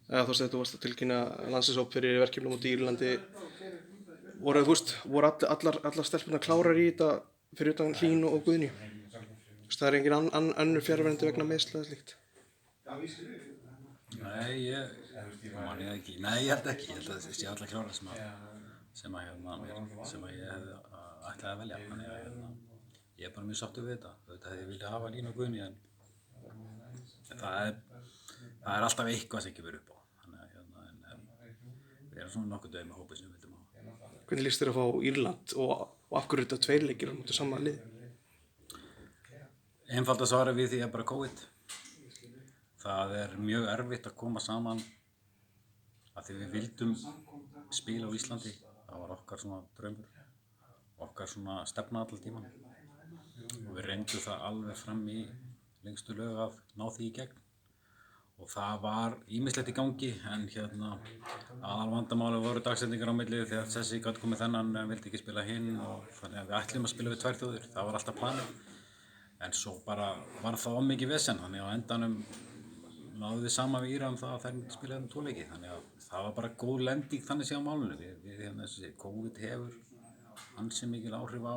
eða þú varst að tilkynna landsliðshóp fyrir verkefni á móti Írlandi. Voru allar stelpurnar klárar í þetta fyrir utan Hlín og Guðnýju? Það er engin önnur fjarverandi vegna meiðsla eða slíkt? Nei, ég ekki. Nei, ég held ekki. Ég held að það sé allar klárar sem ég hefði ætlaði að velja. Þannig að ég er bara mjög sáttur við þetta. Þetta hefði ég viljað hafa Hlín og Guðnýju, en það er alltaf eitthvað sem kemur upp á. Þannig að við erum svona nokkuð dögum með hópið sem við vildum hafa. Hvernig líst þér að fá Írland og af hverju þetta 2 leikir á móti sama lið? Einfalt að svara við því er bara COVID. Það er mjög erfitt að koma saman af því við vildum spila á Íslandi. Það var okkar svona draumur, okkar svona stefna allan tíman. Og við reyndum það alveg fram í lengstu lög að ná því í gegn. Og það var ýmislegt í gangi, en aðalvandamáli voru dagsetningar á milli þegar Sessi gat komið þennan en vildi ekki spila hinn, og þannig að við ætlum að spila við 2 þjóðir. Það var alltaf planið. En svo bara var það mikið vesen, þannig að á endanum náðum við saman við Íra það að þær myndi spila 2 leiki. Þannig að það var bara góð lending þannig séð á málunum. COVID hefur ansi mikil áhrif á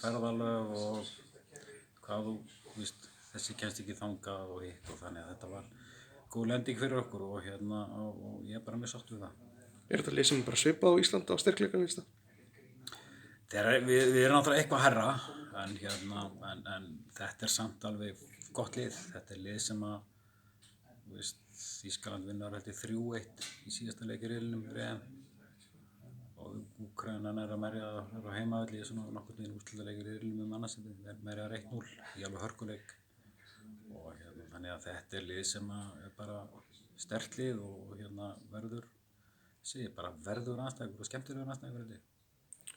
ferðalög og hvað þessi kemst ekki þangað og hitt, og þannig að þetta var góð lending fyrir okkur og ég er bara mjög sátt við það. Er þetta lið sem bara svipað á Íslandi á styrkleika? Við erum náttúrulega eitthvað hærra, en þetta er samt alveg gott lið. Þetta er lið sem að Þýskaland vinnur held ég 3-1 í síðasta leik í riðlinum fyrir EM, og Úkraínan er að merja á heimavelli í svona nokkurn veginn úrslitaleik í riðlinum annarsendi, merja 1-0 í alveg hörkuleik, og þannig að þetta er lið sem er bara sterkt lið og verður aðstæður og skemmtilegur aðstæður fyrir lið.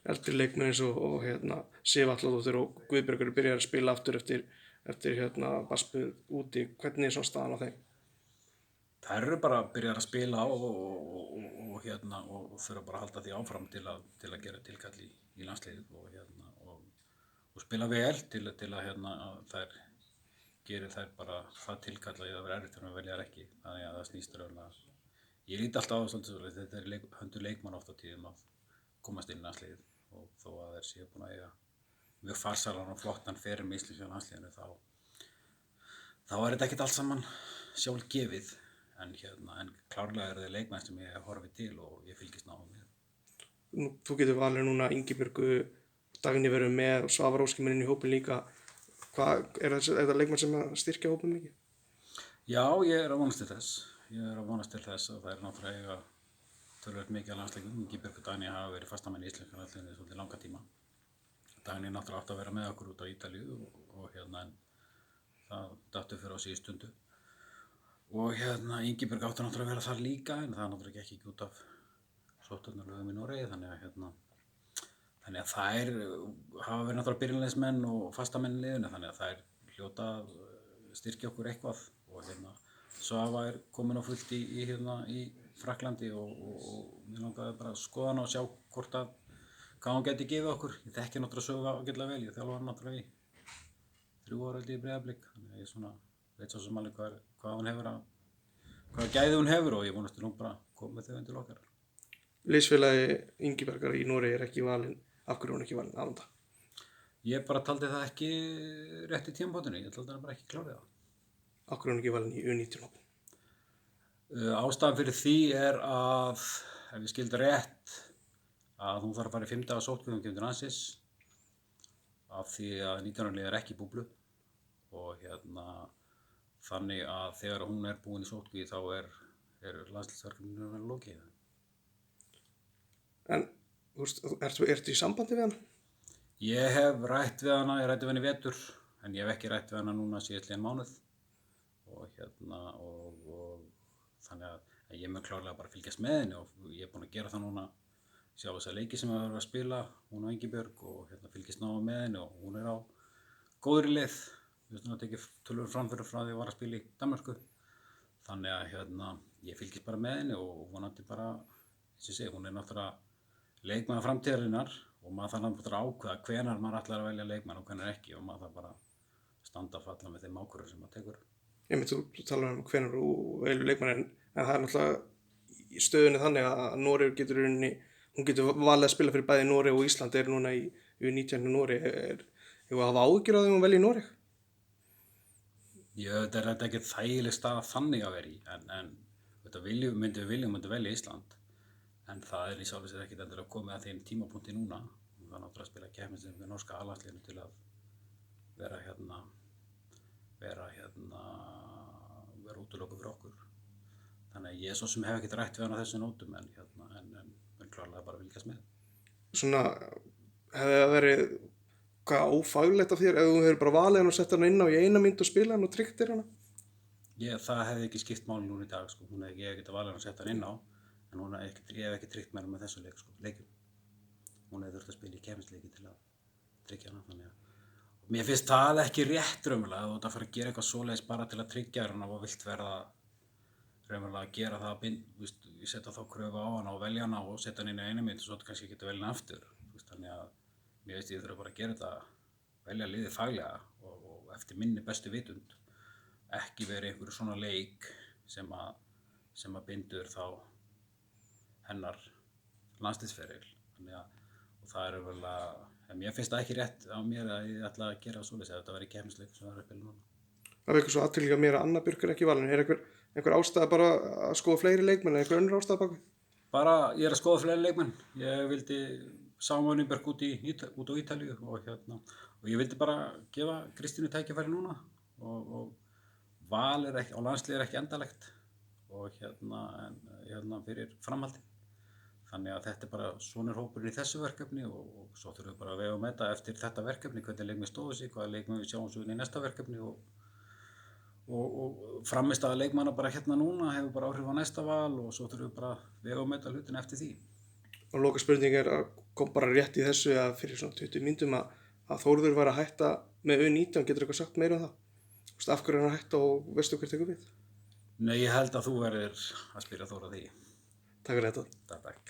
Eldri leikmenn eins og Sif Atladóttir og Guðbjörg eru byrjað að spila aftur eftir barspuð úti. Hvernig er svona staðan á þeim? Þær eru bara byrjað að spila og þurfa bara að halda því áfram til að gera tilkall í landsliðið og spila vel til að þær gerir þær bara það tilkall að það verður erfitt þegar maður velja þær ekki. Þannig að það snýst raunlega. Ég lít alltaf á svolítið, þetta er höndur leikmann oft á tíðum að komast inn í landsliðið, og þó að þær séu búin að eiga mjög farsalan og flottan feril með íslensku landsliðinu, þá er þetta ekkert allt saman sjálfgefið, en klárlega eru þeir leikmenn sem ég horfi til og ég fylgist náðu með. Þú getur valið núna Ingibjörgu, Dagný verður með og Svavar Óskir inn í hópinn líka. Er þetta leikmenn sem að styrkja hópinn mikið? Já, ég er að vonast til þess. Að það er náttúrulega eiga töluvert mikið af landsleikjum. Ingibjörg og Dagný hafa verið fastamenn í íslenska landsliðinu svolítið langa tíma. Dagný náttúrulega átti að vera með okkur út á Ítalíu og en það dattu fyrir á síðustu stundu. Og Ingibjörg átti náttúrulega að vera þar líka, en það náttúrulega gekk ekki út af sóttvarnalögum í Noregi, þannig að þær hafa verið náttúrulega byrjunarliðsmenn og fastamenn í liðinu, þannig að þær hljóta að styrkja okkur eitthvað, og Svava er komin á fullt í Frakklandi og mér langaði bara að skoða hana og sjá hvað hún geti gefið okkur. Ég þekki náttúrulega Sögu ágætlega vel, ég þjálfa hana náttúrulega í 3 ára í Breiðablik, þannig að ég veit svo sem alveg hvað hún hefur hvaða gæði hún hefur, og ég vonast til hún bara koma með þau undir okkar. Liðsfélagi Ingibjargar í Noregi er ekki valinn. Af hverju er hún ekki valinn Alanda? Ég bara taldi það ekki rétt í tímabótinu, ég taldi hana bara ekki klárið það. Af hverju er hún ekki valinn í U19? Ástæðan fyrir því er að, ef ég skildi rétt, að hún þarf að fara í 5 daga sóttkví kemur til landsins, af því að 19 ára lið er ekki í búblu, og þannig að þegar hún er búin í sóttkví þá er landsliðsverkefninu lokið. En ertu í sambandi við hana? Ég hef rætt við hana, ég rætti við hana í vetur, en ég hef ekki rætt við hana núna síðastliðinn mánuð, og þannig að ég mun klárlega bara fylgjast með henni, og ég er búinn að gera það núna, sjá þessa leiki sem við erum að spila, hún og Ingibjörg, og fylgjast náðu með henni, og hún er á góðri leið. Við erum að tekja tölur framfyrir frá því að var að spila í Danmörku, þannig að ég fylgist bara með henni og vonandi bara, hún er náttúrulega leikmaður framtíðarinnar, og maður þarf náttúrulega að ákveða hvenær maður ætlar að velja leikmann og hvenær ekki, og maður þarf bara að standa að falla með þeim ákvörðunum sem maður tekur. Einmitt þú talar hvenær þú velur leikmann en það náttúrulega í stöðunni þannig að Noregur getur í rauninni, hún getur valið að spila fyrir bæði Noreg og Ísland núna í 19. Noreg. Hefur að hafa áhyggjur af því hún velji Noreg? Þetta er ekki þægileg staða þannig að vera í, en þetta myndi velja Ísland, en það í sjálfu sér ekkert endilega komið að þeim tímapunkti núna. Það er náttúrulega að spila keppni með norska A-landsliðinu til að vera útilokuð fyrir okkur. Þannig að ég svo sem hef ekkert rætt við hann á þessu nótum, en klárlega bara fylgjast með. Svona, hefði það verið hvað ófaglegt af þér ef þú hefur bara valið hann og sett hann inn á í eina mynd og spila hann og tryggtir hana? Það hefði ekki skipt máli núna í dag, sko. Ég hef getað valið hann og sett hann inn á, en ég hef ekki tryggt mér með þessu leikjum. Hún hefði þurft að spila í keppnisleiki til að tryggja hana, þannig að mér finnst það ekki rétt raunverulega að þú ert að fara að gera eitthvað svoleiðis bara til að tryggja hana og vilt verða raunverulega að gera það ég setja þá kröfu á hana og velja hana og setja hana inn í einu mynd og svo kannski geta velja hana aftur. Þannig að mér veist ég þurfa bara að gera þetta, velja liðið faglega og eftir minni bestu vitund, ekki verið einhverju svona leik sem að bindur þá hennar landsliðsferil. Þannig að það er raunverulega, en mér finnst það ekki rétt á mér að ég ætla að gera svoleiðis ef þetta verið keppnisleikur sem það er að spila núna. Það vekur svo athygli að mér að Anna Björk ekki valin. Er einhver ástæða bara að skoða fleiri leikmenn eða einhver önnur ástæða bak við? Bara ég er að skoða fleiri leikmenn. Ég vildi sá Mönninberg út á Ítalíu og ég vildi bara gefa Kristínu tækifæri núna og val á landslið er ekki endalegt og fyrir framhaldið. Þannig að þetta er bara svona hópurinn í þessu verkefni og svo þurfum við bara að vega og meta eftir þetta verkefni, hvernig leikmenn stóðu sig, hvaða leikmenn við sjáum svo inn í næsta verkefni og frammistaða leikmanna bara núna hefur bara áhrif á næsta val og svo þurfum við bara að vega og meta hlutina eftir því. Og lokaspurning að kom bara rétt í þessu að fyrir svona 20 mínútum að Þórður var að hætta með U19, getur eitthvað sagt meira um það? Af hverju er hann að hætta og veistu hver tekur við? Nei, ég held að þú verður að spyrja Þór að því. Takk fyrir þetta. Takk.